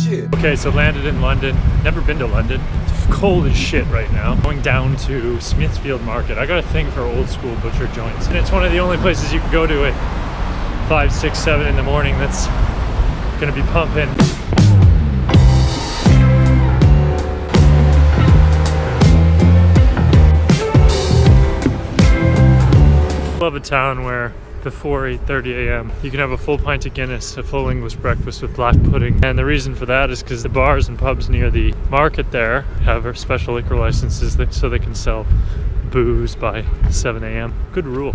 shit. Okay, so landed in London. Never been to London. It's cold as shit right now. Going down to Smithfield Market. I got a thing for old school butcher joints. And it's one of the only places you can go to at 5, 6, 7 in the morning that's gonna be pumping. I love a town where before 8:30 a.m. you can have a full pint of Guinness, a full English breakfast with black pudding. And the reason for that is because the bars and pubs near the market there have special liquor licenses so they can sell booze by 7 a.m. Good rule.